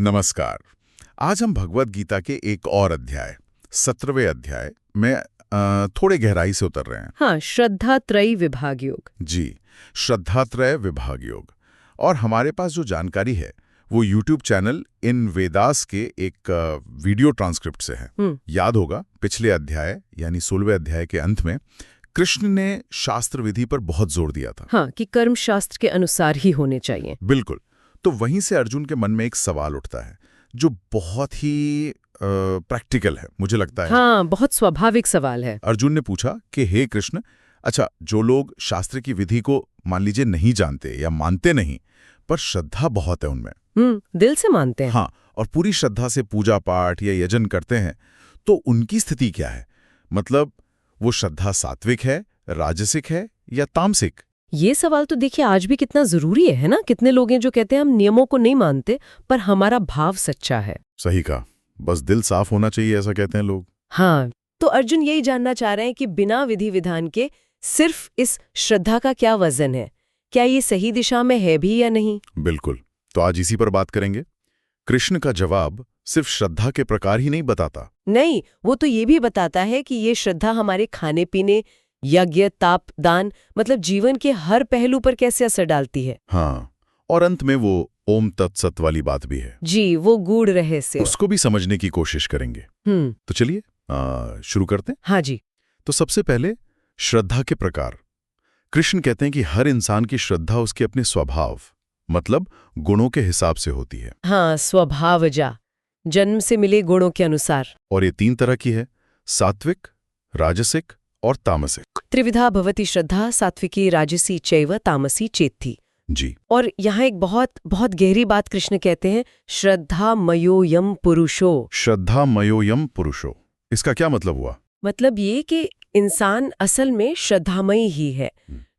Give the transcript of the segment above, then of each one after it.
नमस्कार। आज हम भगवत गीता के एक और अध्याय 17वें अध्याय में थोड़े गहराई से उतर रहे हैं। हाँ, श्रद्धा त्रयी विभाग योग। जी, श्रद्धात्रय विभाग योग। और हमारे पास जो जानकारी है वो YouTube चैनल इन वेदास के एक वीडियो ट्रांसक्रिप्ट से है। याद होगा पिछले अध्याय यानी 16वें अध्याय के अंत में कृष्ण ने शास्त्र विधि पर बहुत जोर दिया था। हाँ, कि कर्म शास्त्र के अनुसार ही होने चाहिए। बिल्कुल। तो वहीं से अर्जुन के मन में एक सवाल उठता है जो बहुत ही प्रैक्टिकल है, मुझे लगता है। हाँ, बहुत स्वाभाविक सवाल है। अर्जुन ने पूछा कि हे कृष्ण, अच्छा, जो लोग शास्त्र की विधि को मान लीजिए नहीं जानते या मानते नहीं, पर श्रद्धा बहुत है उनमें, दिल से मानते हैं। हाँ, और पूरी श्रद्धा से पूजा पाठ या यजन करते हैं, तो उनकी स्थिति क्या है? मतलब वो श्रद्धा सात्विक है, राजसिक है या तामसिक? ये सवाल तो देखिए आज भी कितना जरूरी है ना। कितने लोग हैं जो कहते हैं हम नियमों को नहीं मानते पर हमारा भाव सच्चा है। सही कहा, बस दिल साफ होना चाहिए, ऐसा कहते हैं लोग। हाँ, तो अर्जुन यही जानना चाह रहे हैं कि बिना विधि विधान के सिर्फ इस श्रद्धा का क्या वजन है, क्या ये सही दिशा में है भी या नहीं। बिल्कुल, तो आज इसी पर बात करेंगे। कृष्ण का जवाब सिर्फ श्रद्धा के प्रकार ही नहीं बताता। नहीं, वो तो ये भी बताता है कि ये श्रद्धा हमारे खाने पीने, यज्ञ, ताप, दान, मतलब जीवन के हर पहलू पर कैसे असर डालती है। हाँ, और अंत में वो ओम तत्सत वाली बात भी है। जी, वो गूढ़ रहस्य, उसको भी समझने की कोशिश करेंगे। तो चलिए शुरू करते हैं। हाँ जी। तो सबसे पहले श्रद्धा के प्रकार। कृष्ण कहते हैं कि हर इंसान की श्रद्धा उसके अपने स्वभाव, मतलब गुणों के हिसाब से होती है। हाँ, स्वभावजा, जन्म से मिले गुणों के अनुसार। और ये 3 तरह की है, सात्विक, राजसिक और तामसिक। त्रिविधा भवति श्रद्धा, सात्विकी, राजसी चैव तामसी चेत्ति। जी। और यहाँ एक बहुत बहुत गहरी बात कृष्ण कहते हैं, श्रद्धा मयोयम पुरुषो। श्रद्धा मयोयम पुरुषो, इसका क्या मतलब हुआ? मतलब ये कि इंसान असल में श्रद्धामयी ही है।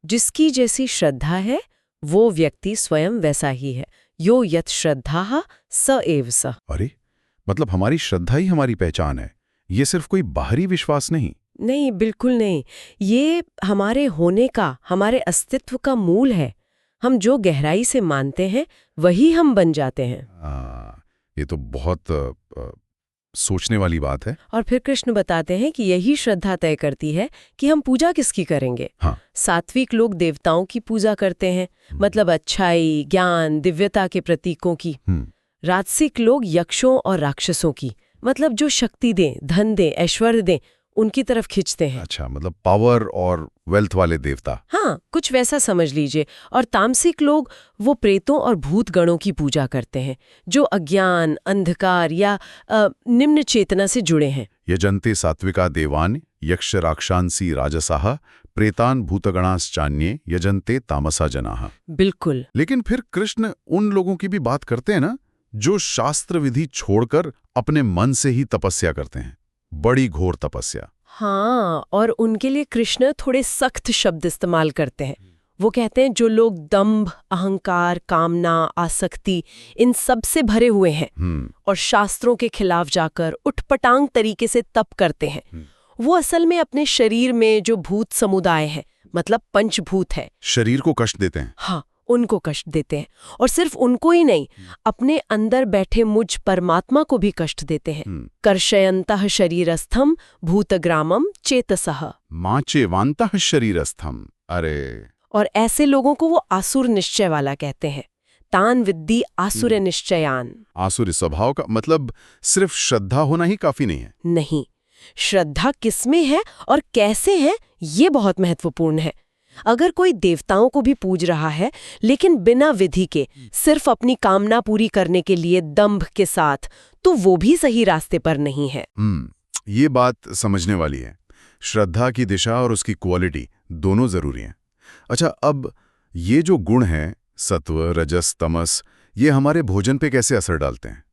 जिसकी जैसी श्रद्धा है वो व्यक्ति स्वयं वैसा ही है। यो यत श्रद्धा स एव स। अरे, मतलब हमारी श्रद्धा ही हमारी पहचान है, ये सिर्फ कोई बाहरी विश्वास नहीं। नहीं, बिल्कुल नहीं। ये हमारे होने का, हमारे अस्तित्व का मूल है। हम जो गहराई से मानते हैं वही हम बन जाते हैं। ये तो बहुत सोचने वाली बात है। और फिर कृष्ण बताते हैं कि यही श्रद्धा तय करती है कि हम पूजा किसकी करेंगे। हाँ। सात्विक लोग देवताओं की पूजा करते हैं, मतलब अच्छाई, ज्ञान, दिव्यता के प्रतीकों की। राजसिक लोग यक्षों और राक्षसों की, मतलब जो शक्ति दें, धन दें, ऐश्वर्य दें, उनकी तरफ खिंचते हैं। अच्छा, मतलब पावर और वेल्थ वाले देवता। हाँ, कुछ वैसा समझ लीजिए। और तामसिक लोग वो प्रेतों और भूत गणों की पूजा करते हैं जो अज्ञान, अंधकार या निम्न चेतना से जुड़े हैं। यजन्ते सात्विका देवान यक्ष राक्षांसी राजसाः प्रेतान भूतगणाश्चान्ये यजन्ते तामसा जनाः। बिल्कुल। लेकिन फिर कृष्ण उन लोगों की भी बात करते हैं ना जो शास्त्र विधि छोड़कर अपने मन से ही तपस्या करते हैं, बड़ी घोर तपस्या। हाँ, और उनके लिए कृष्ण थोड़े सख्त शब्द इस्तेमाल करते हैं। वो कहते हैं जो लोग दंभ, अहंकार, कामना, आसक्ति, इन सब से भरे हुए हैं और शास्त्रों के खिलाफ जाकर उठपटांग तरीके से तप करते हैं, वो असल में अपने शरीर में जो भूत समुदाय है, मतलब पंचभूत है, शरीर को कष्ट देते हैं। हाँ, उनको कष्ट देते हैं। और सिर्फ उनको ही नहीं, अपने अंदर बैठे मुझ परमात्मा को भी कष्ट देते हैं। कर्षयन्तः शरीरस्थम भूतग्रामम चेतसः माचेवान्तः शरीरस्थम। अरे, और ऐसे लोगों को वो आसुर निश्चय वाला कहते हैं। तान विद्धि आसुर निश्चयान। आसुरी स्वभाव का मतलब सिर्फ श्रद्धा होना ही काफी नहीं है। नहीं, श्रद्धा किसमें है और कैसे है ये बहुत महत्वपूर्ण है। अगर कोई देवताओं को भी पूज रहा है लेकिन बिना विधि के, सिर्फ अपनी कामना पूरी करने के लिए दंभ के साथ, तो वो भी सही रास्ते पर नहीं है। ये बात समझने वाली है। श्रद्धा की दिशा और उसकी क्वालिटी दोनों जरूरी हैं। अच्छा, अब ये जो गुण हैं, सत्व, रजस, तमस, ये हमारे भोजन पे कैसे असर डालते हैं?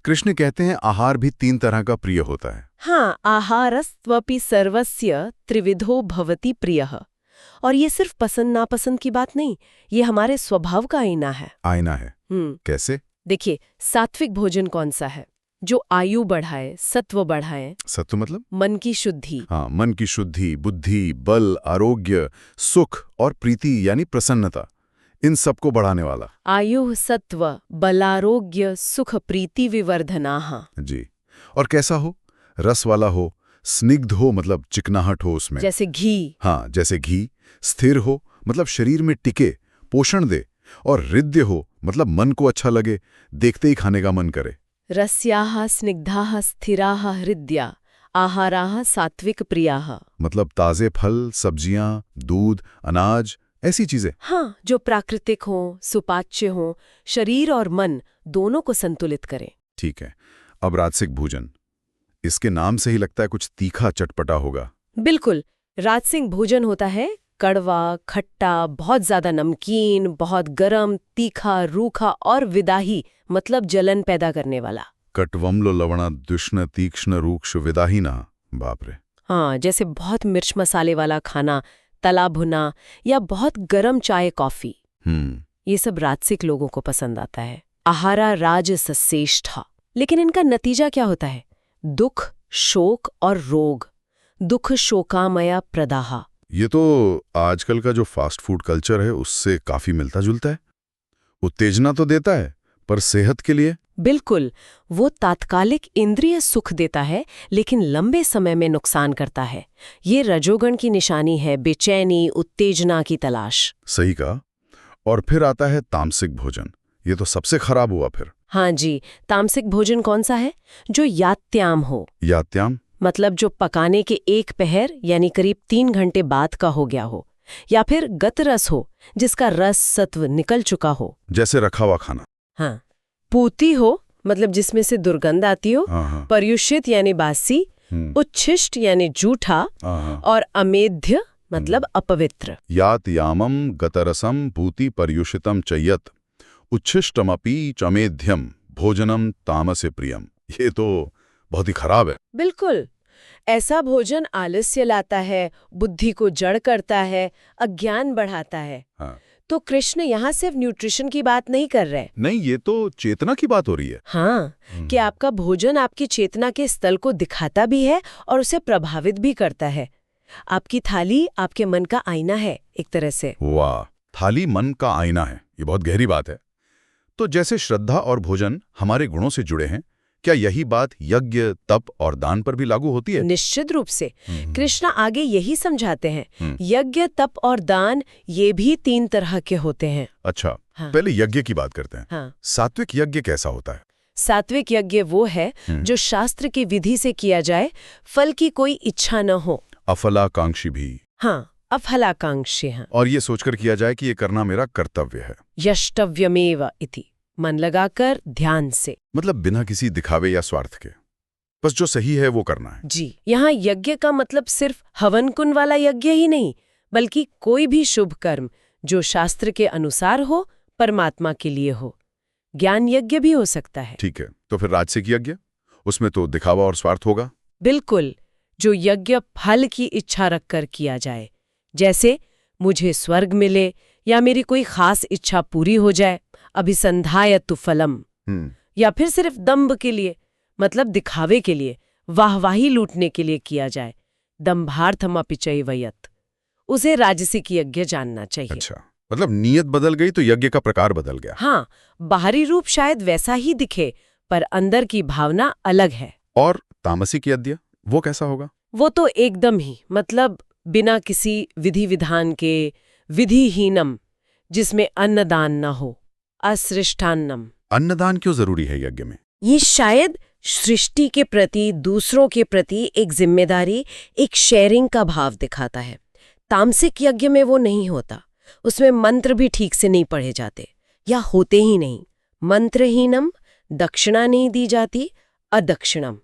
कृष्ण कहते हैं आहार भी 3 तरह का प्रिय होता है। हाँ, आहारस्त्वपि सर्वस्य त्रिविधो भवति प्रियः। और ये सिर्फ पसंद नापसंद की बात नहीं, ये हमारे स्वभाव का आईना है। आईना है? कैसे? देखिए, सात्विक भोजन कौन सा है? जो आयु बढ़ाए, सत्व बढ़ाए। सत्व मतलब मन की शुद्धि। हाँ, मन की शुद्धि, बुद्धि, बल, आरोग्य, सुख और प्रीति यानी प्रसन्नता, इन सबको बढ़ाने वाला। आयु सत्व बलारोग्य सुख प्रीति विवर्धनाः। जी। और कैसा हो? रस वाला हो, स्निग्ध हो मतलब चिकनाहट हो उसमें, जैसे घी। हाँ जैसे घी, स्थिर हो मतलब शरीर में टिके, पोषण दे, और हृद्य हो मतलब मन को अच्छा लगे, देखते ही खाने का मन करे। रस्याः स्निग्धाः स्थिराः हृद्या आहाराः सात्विक प्रियाः। मतलब ताजे फल, सब्जियां, दूध, अनाज, ऐसी चीजें। हाँ, जो प्राकृतिक हों, सुपाच्य हों, शरीर और मन दोनों को संतुलित करें। ठीक है। अब राजसिक भोजन, इसके नाम से ही लगता है कुछ तीखा चटपटा होगा। बिल्कुल, राजसिक भोजन होता है कड़वा, खट्टा, बहुत ज्यादा नमकीन, बहुत गरम, तीखा, रूखा और विदाही मतलब जलन पैदा करने वाला। कट्वम्लो लवणा दुष्ण तीक्ष्ण रूक्ष विदाहीना। बाप रे। हाँ, जैसे बहुत मिर्च मसाले वाला खाना, तला भुना या बहुत गरम चाय कॉफी, ये सब राजसिक लोगों को पसंद आता है। आहारा राजसश्रेष्ठा। लेकिन इनका नतीजा क्या होता है? दुख, शोक और रोग। दुख शोकामया प्रदाह। ये तो आजकल का जो फास्ट फूड कल्चर है उससे काफी मिलता जुलता है। उत्तेजना तो देता है, पर सेहत के लिए? बिल्कुल, वो तात्कालिक इंद्रिय सुख देता है लेकिन लंबे समय में नुकसान करता है। ये रजोगुण की निशानी है, बेचैनी, उत्तेजना की तलाश। सही कहा। और फिर आता है तामसिक भोजन। ये तो सबसे खराब हुआ फिर। हाँ जी, तामसिक भोजन कौन सा है? जो यात्याम हो। यात्याम मतलब जो पकाने के एक पहर यानी करीब 3 घंटे बाद का हो गया हो, या फिर गतरस हो जिसका रस सत्व निकल चुका हो। जैसे रखा हुआ खाना। हाँ। पूती हो मतलब जिसमें से दुर्गंध आती हो। हाँ। पर्युषित यानी बासी, उच्छिष्ट यानी जूठा, और अमेध्य मतलब अपवित्र। यातयामम गतरसम पूति पर्युषितम चयत उच्छिष्टमपि चमेध्यम भोजनम तामसे प्रियम। ये तो बहुत ही खराब है। बिल्कुल, ऐसा भोजन आलस्य लाता है, बुद्धि को जड़ करता है, अज्ञान बढ़ाता है। हाँ। तो कृष्ण यहाँ सिर्फ न्यूट्रिशन की बात नहीं कर रहे। नहीं, ये तो चेतना की बात हो रही है। हाँ, कि आपका भोजन आपकी चेतना के स्तर को दिखाता भी है और उसे प्रभावित भी करता है। आपकी थाली आपके मन का आईना है एक तरह से। वाह, थाली मन का आईना है, ये बहुत गहरी बात है। तो जैसे श्रद्धा और भोजन हमारे गुणों से जुड़े हैं, क्या यही बात यज्ञ, तप और दान पर भी लागू होती है? निश्चित रूप से। कृष्ण आगे यही समझाते हैं, यज्ञ, तप और दान ये भी 3 तरह के होते हैं। अच्छा, हाँ। पहले यज्ञ की बात करते हैं। हाँ। सात्विक यज्ञ कैसा होता है? सात्विक यज्ञ वो है जो शास्त्र की विधि से किया जाए, फल की कोई इच्छा न हो। अफलाकांक्षी भी। हाँ, अफलाकांक्षी हैं। और ये सोचकर किया जाए कि ये करना मेरा कर्तव्य है। यष्टव्यमेव इति, मन लगाकर ध्यान से। मतलब बिना किसी दिखावे या स्वार्थ के, बस जो सही है वो करना है। जी, यहाँ यज्ञ का मतलब सिर्फ हवन कुंड वाला यज्ञ ही नहीं, बल्कि कोई भी शुभ कर्म जो शास्त्र के अनुसार हो, परमात्मा के लिए हो। ज्ञान यज्ञ भी हो सकता है। ठीक है, तो फिर राजसिक यज्ञ, उसमें तो दिखावा और स्वार्थ होगा। बिल्कुल, जो यज्ञ फल की इच्छा रखकर किया जाए, जैसे मुझे स्वर्ग मिले या मेरी कोई खास इच्छा पूरी हो जाए, अभिसंधायतु फलम। या फिर सिर्फ दंभ के लिए, मतलब दिखावे के लिए, वाहवाही लूटने के लिए किया जाए, दंभार्थमपि चैवयत्, उसे राजसिक यज्ञ जानना चाहिए। अच्छा, मतलब नीयत बदल गई तो यज्ञ का प्रकार बदल गया। हाँ, बाहरी रूप शायद वैसा ही दिखे, पर अंदर की भावना अलग है। और तामसिक यज्ञ, वो कैसा होगा? वो तो एकदम ही, मतलब बिना किसी विधि विधान के, विधिहीनम, जिसमें अन्नदान न हो, असृष्टान्नम। अन्नदान क्यों जरूरी है यज्ञ में? ये शायद सृष्टि के प्रति, दूसरों के प्रति एक जिम्मेदारी, एक शेयरिंग का भाव दिखाता है। तामसिक यज्ञ में वो नहीं होता, उसमें मंत्र भी ठीक से नहीं पढ़े जाते या होते ही नहीं। मंत्रहीनम, दक्षिणा नहीं दी जाती, अदक्षिणम।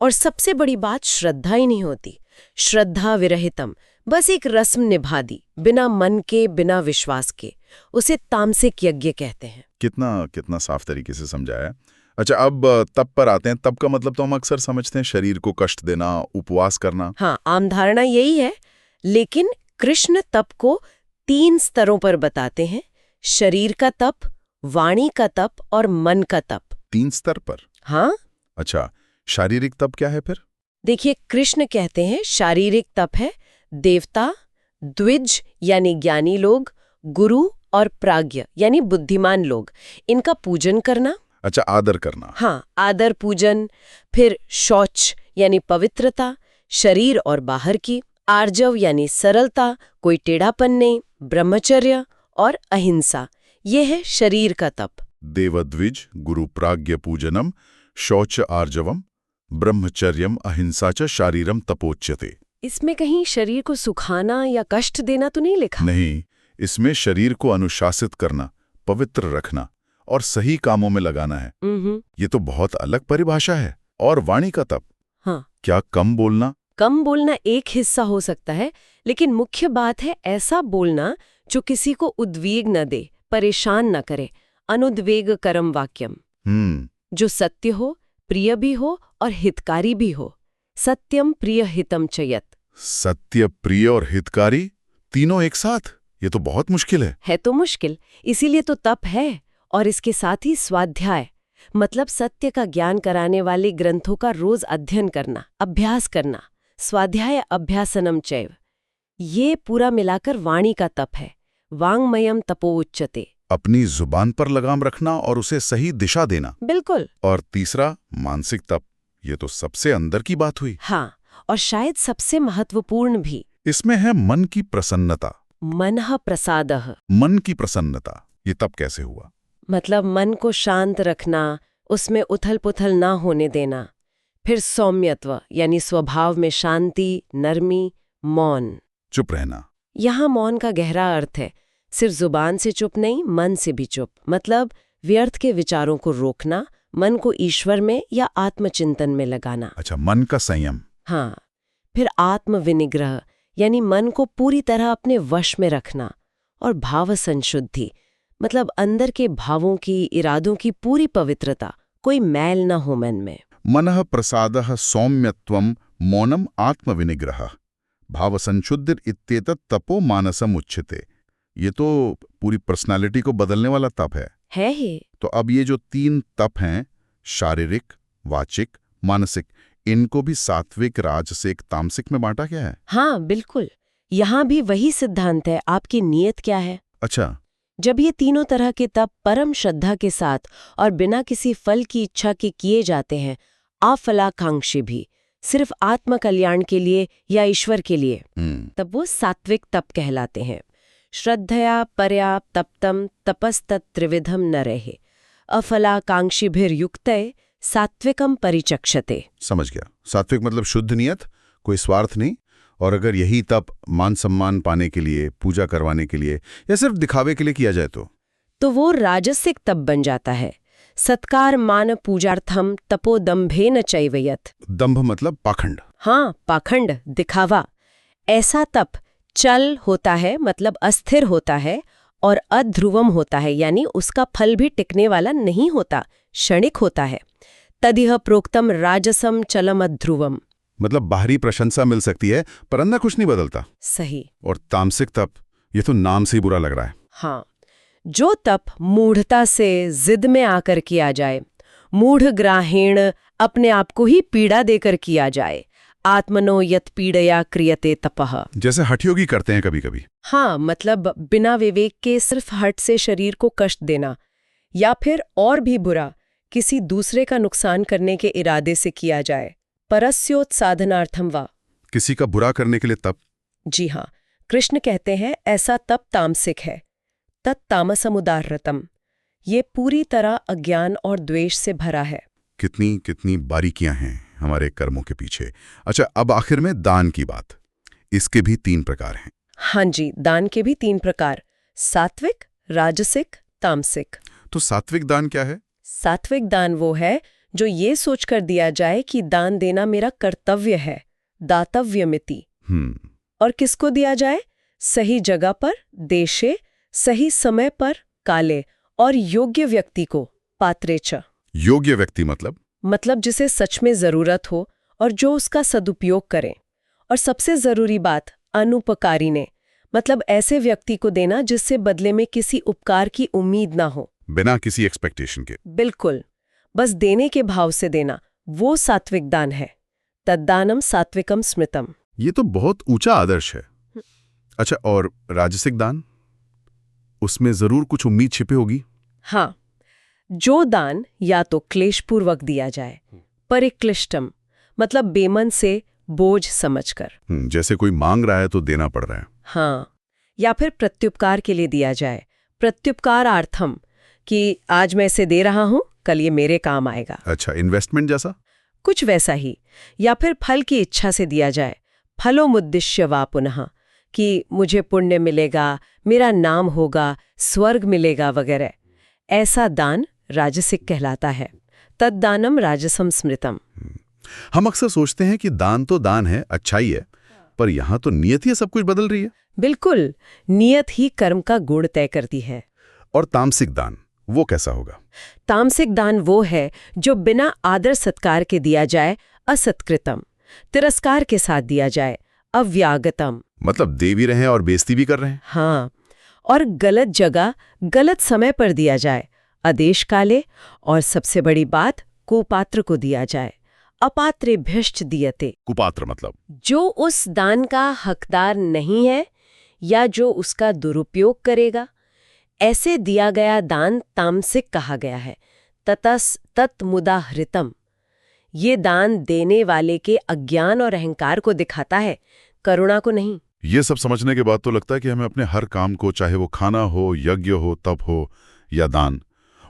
और सबसे बड़ी बात, श्रद्धा ही नहीं होती। श्रद्धा विरहितम, बस एक रस्म निभा दी, बिना मन के, बिना विश्वास के, उसे तामसिक यज्ञ कहते हैं। कितना साफ तरीके से समझाया। अच्छा, अब तप पर आते हैं। तप का मतलब तो हम अक्सर समझते हैं शरीर को कष्ट देना, उपवास करना। हाँ, आम धारणा यही है, लेकिन कृष्ण तप को 3 स्तरों पर बताते हैं: शरीर का तप, वाणी का तप और मन का तप। 3 स्तर पर? हाँ। अच्छा, शारीरिक तप क्या है फिर? देखिए, कृष्ण कहते हैं शारीरिक तप है देवता, द्विज यानी ज्ञानी लोग, गुरु और प्राज्ञ यानी बुद्धिमान लोग, इनका पूजन करना। अच्छा, आदर करना। हाँ, आदर पूजन। फिर शौच यानी पवित्रता, शरीर और बाहर की। आर्जव यानी सरलता, कोई टेढ़ापन नहीं। ब्रह्मचर्य और अहिंसा, ये है शरीर का तप। देवद्विज गुरु प्राज्ञ पूजनम शौच आर्जवम ब्रह्मचर्यम अहिंसा च शारीरम तपोच्यते। इसमें कहीं शरीर को सुखाना या कष्ट देना तो नहीं लिखा? नहीं, इसमें शरीर को अनुशासित करना, पवित्र रखना और सही कामों में लगाना है। ये तो बहुत अलग परिभाषा है। और वाणी का तप? हाँ। क्या कम बोलना? कम बोलना एक हिस्सा हो सकता है, लेकिन मुख्य बात है ऐसा बोलना जो किसी को उद्वेग न दे, परेशान न करे। अनुद्वेगकरम वाक्यम, जो सत्य हो, प्रिय भी हो और हितकारी भी हो। सत्यम प्रिय हितम चयत। सत्य, प्रिय और हितकारी तीनों एक साथ? ये तो बहुत मुश्किल है। है तो मुश्किल, इसीलिए तो तप है। और इसके साथ ही स्वाध्याय, मतलब सत्य का ज्ञान कराने वाले ग्रंथों का रोज अध्ययन करना, अभ्यास करना। स्वाध्याय अभ्यासनम चैव, ये पूरा मिलाकर वाणी का तप है। वाङ्मयम तपो उच्यते, अपनी जुबान पर लगाम रखना और उसे सही दिशा देना। बिल्कुल। और तीसरा, मानसिक तप। ये तो सबसे अंदर की बात हुई। हाँ, और शायद सबसे महत्वपूर्ण भी। इसमें है मन की प्रसन्नता। मनः प्रसादः। मन की प्रसन्नता, ये तप कैसे हुआ? मतलब मन को शांत रखना, उसमें उथल पुथल ना होने देना। फिर सौम्यत्व यानी स्वभाव में शांति, नरमी, मौन। चुप रहना। यहाँ मौन का गहरा अर्थ है, सिर्फ जुबान से चुप नहीं, मन से भी चुप। मतलब व्यर्थ के विचारों को रोकना, मन को ईश्वर में या आत्मचिंतन में लगाना। अच्छा, मन का संयम। हाँ। फिर आत्मविनिग्रह यानी मन को पूरी तरह अपने वश में रखना। और भाव संशुद्धि, मतलब अंदर के भावों की, इरादों की पूरी पवित्रता, कोई मैल न हो मन में। मनः प्रसादः सौम्यत्वम मौनम आत्मविनिग्रह भावसंशुद्धिर इत्येतत् तपो मानसम उच्यते। ये तो पूरी पर्सनालिटी को बदलने वाला तप है ही। तो अब ये जो 3 तप हैं, शारीरिक, वाचिक, मानसिक, इनको भी सात्विक, राजसिक, तामसिक में बांटा गया है? हाँ, बिल्कुल। यहाँ भी वही सिद्धांत है, आपकी नीयत क्या है। अच्छा। जब ये तीनों तरह के तप परम श्रद्धा के साथ और बिना किसी फल की इच्छा के किए जाते हैं, अफलाकांक्षी भी, सिर्फ आत्म कल्याण के लिए या ईश्वर के लिए, तब वो सात्विक तप कहलाते हैं। श्रद्धया पर्या तप्तम तपस्तत् त्रिविधम न रहे अफलाकांक्षीभिर्युक्तये सात्विकम परिचक्षते। समझ गया। सात्विक मतलब शुद्ध नियत, कोई स्वार्थ नहीं। और अगर यही तप मान सम्मान पाने के लिए, पूजा करवाने के लिए या सिर्फ दिखावे के लिए किया जाए तो वो राजसिक तप बन जाता है। सत्कार मान पूजार्थम तपो दंभेन चैवयत। दंभ मतलब पाखंड। हाँ, पाखंड, दिखावा। ऐसा तप चल होता है, मतलब अस्थिर होता है, और अध्रुवम होता है, यानी उसका फल भी टिकने वाला नहीं होता, क्षणिक होता है। तदिह प्रोक्तम राजसम चलम अध्रुवम, मतलब बाहरी प्रशंसा मिल सकती है पर अंदर कुछ नहीं बदलता। सही। और तामसिक तप, ये तो नाम से ही बुरा लग रहा है। हाँ, जो तप मूढ़ता से, जिद में आकर किया जाए, मूढ़ ग्राहेण, अपने आप को ही पीड़ा देकर किया जाए। आत्मनो यत पीड़या क्रियते तपः, जैसे हठयोगी करते हैं कभी कभी। हाँ, मतलब बिना विवेक के सिर्फ हठ से शरीर को कष्ट देना, या फिर और भी बुरा, किसी दूसरे का नुकसान करने के इरादे से किया जाए। परस्योत्साधनार्थम वा, किसी का बुरा करने के लिए तप। जी हाँ, कृष्ण कहते हैं ऐसा तप तामसिक है। तत्तामसमुदारतम, ये पूरी तरह अज्ञान और द्वेष से भरा है। कितनी कितनी बारीकियां हैं हमारे कर्मों के पीछे। अच्छा, अब आखिर में दान की बात। इसके भी 3 प्रकार हैं। हाँ जी, दान के भी 3 प्रकार, सात्विक, राजसिक, तामसिक। तो सात्विक दान क्या है? सात्विक दान वो है जो ये सोचकर दिया जाए कि दान देना मेरा कर्तव्य है, दातव्यमिति। और किसको दिया जाए? सही जगह पर, देशे, सही समय पर, काले, और योग्य व्यक्ति को, पात्रेच। योग्य व्यक्ति मतलब जिसे सच में जरूरत हो और जो उसका सदुपयोग करें। और सबसे जरूरी बात, अनुपकारी ने, मतलब ऐसे व्यक्ति को देना जिससे बदले में किसी उपकार की उम्मीद ना हो, बिना किसी एक्सपेक्टेशन के। बिल्कुल, बस देने के भाव से देना, वो सात्विक दान है। तद्दानम सात्विकम स्मृतम। ये तो बहुत ऊंचा आदर्श है। अच्छा, और राजसिक दान? उसमें जरूर कुछ उम्मीद छिपी होगी। हाँ, जो दान या तो क्लेशपूर्वक दिया जाए, परिक्लिष्टम मतलब बेमन से, बोझ समझकर, जैसे कोई मांग रहा है तो देना पड़ रहा है। हाँ, या फिर प्रत्युपकार के लिए दिया जाए, प्रत्युपकारार्थम, कि आज मैं इसे दे रहा हूं, कल ये मेरे काम आएगा। अच्छा, इन्वेस्टमेंट जैसा? कुछ वैसा ही। या फिर फल की इच्छा से दिया जाए, फलोमुद्दिश्य वा पुनः, कि मुझे पुण्य मिलेगा, मेरा नाम होगा, स्वर्ग मिलेगा वगैरह। ऐसा दान राजसिक कहलाता है। तद्दानम राजसम स्मृतम। हम अक्सर सोचते हैं कि दान तो दान है, अच्छा ही है, पर यहाँ तो नियत ही सब कुछ बदल रही है। बिल्कुल, नियत ही कर्म का गुण तय करती है। और तामसिक दान, वो कैसा होगा? तामसिक दान वो है जो बिना आदर सत्कार के दिया जाए, असत्कृतम, तिरस्कार के साथ दिया जाए, अव्यागतम। मतलब दे भी रहे हैं और बेइज्जती भी कर रहे हैं। हाँ, और गलत जगह, गलत समय पर दिया जाए, आदेश काले, और सबसे बड़ी बात, कुपात्र को दिया जाए, अपात्रेभ्यश्च दीयते। कुपात्र मतलब जो उस दान का हकदार नहीं है या जो उसका दुरुपयोग करेगा, ऐसे दिया गया दान तामसिक कहा गया है। ततस तत्मुदाहृतम। ये दान देने वाले के अज्ञान और अहंकार को दिखाता है, करुणा को नहीं। ये सब समझने के बाद तो लगता है कि हमें अपने हर काम को, चाहे वो खाना हो, यज्ञ हो, तप हो या दान,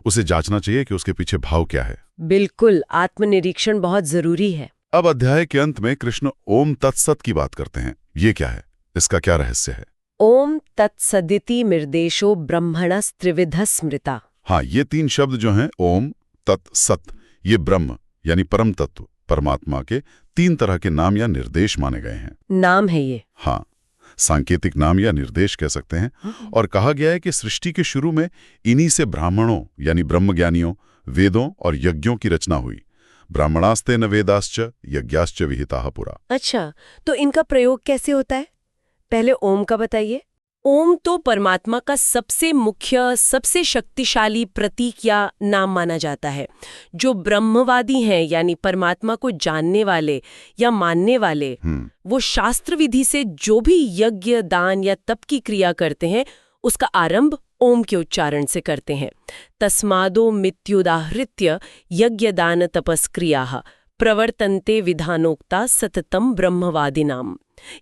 उसे जांचना चाहिए कि उसके पीछे भाव क्या है। बिल्कुल, आत्मनिरीक्षण बहुत जरूरी है। अब अध्याय के अंत में कृष्ण ओम तत्सत की बात करते हैं। ये क्या है? इसका क्या रहस्य है? ओम तत्सदिति निर्देशो ब्रह्मणस्त्रिविध स्मृता। हाँ, ये 3 शब्द जो हैं, ओम, तत्, सत, ये ब्रह्म यानी परम तत्व, परमात्मा के 3 तरह के नाम या निर्देश माने गए हैं। नाम है ये। हाँ, सांकेतिक नाम या निर्देश कह सकते हैं। और कहा गया है कि सृष्टि के शुरू में इन्हीं से ब्राह्मणों यानी ब्रह्मज्ञानियों, वेदों और यज्ञों की रचना हुई। ब्राह्मणास्ते न वेदाश्च यज्ञाश्च विहिताः पुरा। अच्छा, तो इनका प्रयोग कैसे होता है? पहले ओम का बताइए। ओम तो परमात्मा का सबसे मुख्य, सबसे शक्तिशाली प्रतीक या नाम माना जाता है। जो ब्रह्मवादी हैं यानी परमात्मा को जानने वाले या मानने वाले, वो शास्त्र विधि से जो भी यज्ञ, दान या तप की क्रिया करते हैं, उसका आरंभ ओम के उच्चारण से करते हैं। तस्मादो मित्युदाहृत्य यज्ञ दान तपस्क्रियाः प्रवर्तन्ते विधानोक्ता सततम ब्रह्मवादिनाम।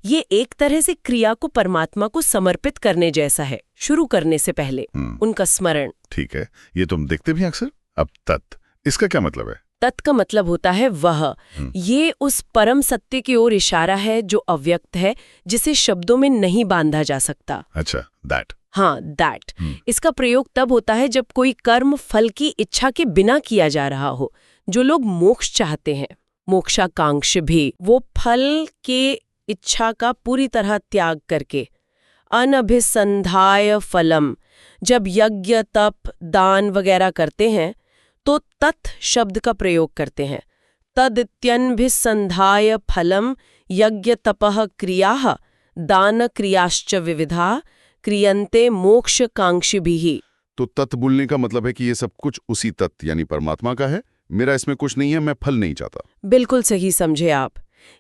ये एक तरह से क्रिया को परमात्मा को समर्पित करने जैसा है, शुरू करने से पहले उनका स्मरण। ठीक है, ये तुम देखते भी अक्सर। अब तत्, इसका क्या मतलब है? तत् का मतलब होता है वह। ये उस परम सत्य की ओर इशारा है जो अव्यक्त है, जिसे शब्दों में नहीं बांधा जा सकता। अच्छा, दैट। हाँ, दैट। इसका प्रयोग तब होता है जब कोई कर्म फल की इच्छा के बिना किया जा रहा हो। जो लोग मोक्ष चाहते हैं, मोक्षाकांक्षी भी, वो फल के इच्छा का पूरी तरह त्याग करके, अनभिसंधाय फलम, जब यज्ञ, तप, दान वगैरह करते हैं तो तत् शब्द का प्रयोग करते हैं। तदित्यन्भिसंधाय फलम यज्ञ तपः क्रियाः दान क्रियाश्च विविधा क्रियन्ते मोक्षकांक्षिभिः। तो तत् बोलने का मतलब है कि ये सब कुछ उसी तत् यानी परमात्मा का है, मेरा इसमें कुछ नहीं है, मैं फल नहीं चाहता। बिल्कुल सही समझे आप।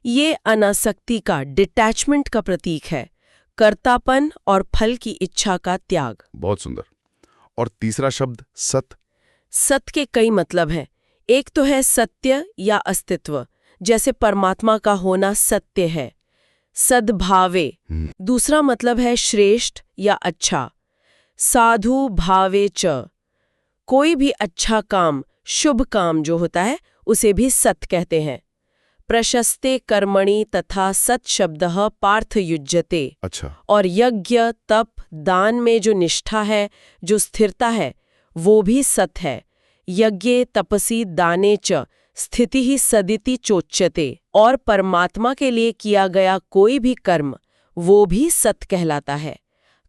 ये अनासक्ति का, डिटैचमेंट का प्रतीक है, कर्तापन और फल की इच्छा का त्याग। बहुत सुंदर। और तीसरा शब्द सत। सत के कई मतलब हैं। एक तो है सत्य या अस्तित्व, जैसे परमात्मा का होना सत्य है, सद्भावे। दूसरा मतलब है श्रेष्ठ या अच्छा, साधु भावे च। कोई भी अच्छा काम, शुभ काम जो होता है, उसे भी सत कहते हैं। प्रशस्ते कर्मणि तथा सत शब्दः पार्थ युज्यते। अच्छा। और यज्ञ, तप, दान में जो निष्ठा है, जो स्थिरता है, वो भी सत है। यज्ञे तपसी दाने च स्थिति ही सदिति चोच्यते। और परमात्मा के लिए किया गया कोई भी कर्म, वो भी सत कहलाता है।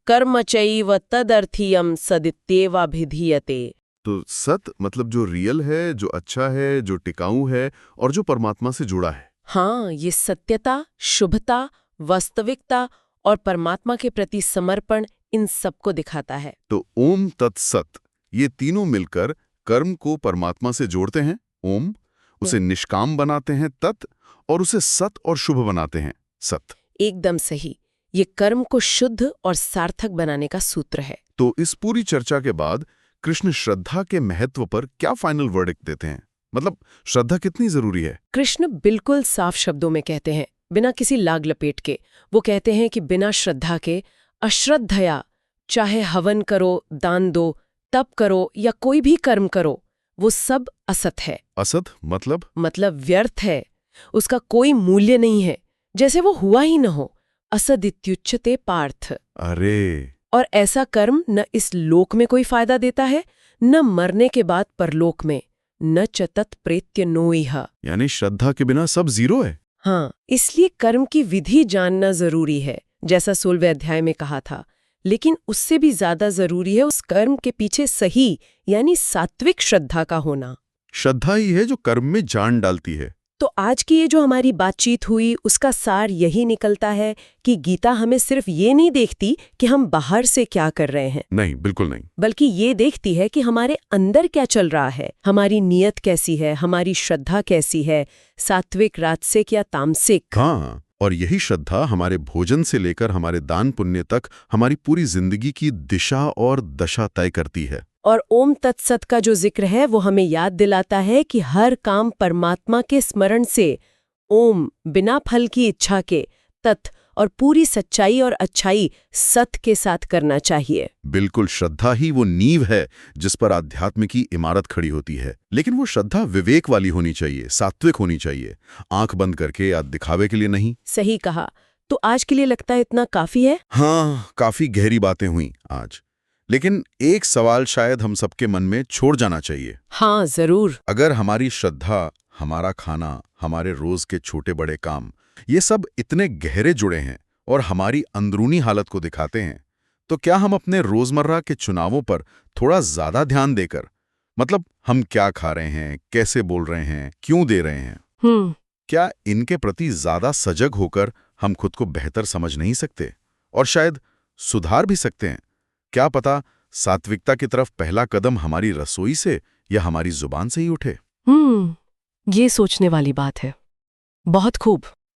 कर्म चैव तदर्थीयम सदित्येवाभिधीयते। तो सत मतलब जो रियल है, जो अच्छा है, जो टिकाऊ है और जो परमात्मा से जुड़ा है। हाँ, ये सत्यता, शुभता, वास्तविकता और परमात्मा के प्रति समर्पण, इन सबको दिखाता है। तो ओम तत्सत, ये तीनों मिलकर कर्म को परमात्मा से जोड़ते हैं, ओम, उसे निष्काम बनाते हैं, तत्, और उसे सत और शुभ बनाते हैं, सत। एकदम सही। ये कर्म को शुद्ध और सार्थक बनाने का सूत्र है। तो इस पूरी चर्चा के बाद कृष्ण श्रद्धा के महत्व पर क्या फाइनल वर्डिक्ट देते हैं? मतलब श्रद्धा कितनी जरूरी है? कृष्ण बिल्कुल साफ शब्दों में कहते हैं, बिना किसी लाग लपेट के। वो कहते हैं कि बिना श्रद्धा के, अश्रद्धया, चाहे हवन करो, दान दो, तप करो या कोई भी कर्म करो, वो सब असत है। असत मतलब व्यर्थ है, उसका कोई मूल्य नहीं है, जैसे वो हुआ ही न हो। असदित्युच्यते पार्थ। अरे, और ऐसा कर्म न इस लोक में कोई फायदा देता है, न मरने के बाद परलोक में, न च तत्प्रेत्य नोइह। यानी श्रद्धा के बिना सब जीरो है। हाँ, इसलिए कर्म की विधि जानना जरूरी है, जैसा 16वें अध्याय में कहा था। लेकिन उससे भी ज्यादा जरूरी है उस कर्म के पीछे सही यानी सात्विक श्रद्धा का होना। श्रद्धा ही है जो कर्म में जान डालती है। तो आज की ये जो हमारी बातचीत हुई, उसका सार यही निकलता है कि गीता हमें सिर्फ ये नहीं देखती कि हम बाहर से क्या कर रहे हैं, नहीं, बिल्कुल नहीं, बल्कि ये देखती है कि हमारे अंदर क्या चल रहा है, हमारी नीयत कैसी है, हमारी श्रद्धा कैसी है, सात्विक, राजसिक या तामसिक। हाँ, और यही श्रद्धा हमारे भोजन से लेकर हमारे दान पुण्य तक हमारी पूरी जिंदगी की दिशा और दशा तय करती है। और ओम तत्सत का जो जिक्र है वो हमें याद दिलाता है कि हर काम परमात्मा के स्मरण से, ओम, बिना फल की इच्छा के, तत् और पूरी सच्चाई और अच्छाई सत के साथ करना चाहिए। बिल्कुल, श्रद्धा ही वो नींव है जिस पर आध्यात्म की इमारत खड़ी होती है। लेकिन वो श्रद्धा विवेक वाली होनी चाहिए, सात्विक होनी चाहिए, आंख बंद करके या दिखावे के लिए नहीं। सही कहा। तो आज के लिए लगता है इतना काफी है। हाँ, काफी गहरी बातें हुई आज। लेकिन एक सवाल शायद हम सबके मन में छोड़ जाना चाहिए। हाँ, जरूर। अगर हमारी श्रद्धा, हमारा खाना, हमारे रोज के छोटे बड़े काम, ये सब इतने गहरे जुड़े हैं और हमारी अंदरूनी हालत को दिखाते हैं, तो क्या हम अपने रोजमर्रा के चुनावों पर थोड़ा ज्यादा ध्यान देकर, मतलब हम क्या खा रहे हैं, कैसे बोल रहे हैं, क्यों दे रहे हैं, क्या इनके प्रति ज्यादा सजग होकर हम खुद को बेहतर समझ नहीं सकते और शायद सुधार भी सकते हैं? क्या पता सात्विकता की तरफ पहला कदम हमारी रसोई से या हमारी जुबान से ही उठे। ये सोचने वाली बात है। बहुत खूब।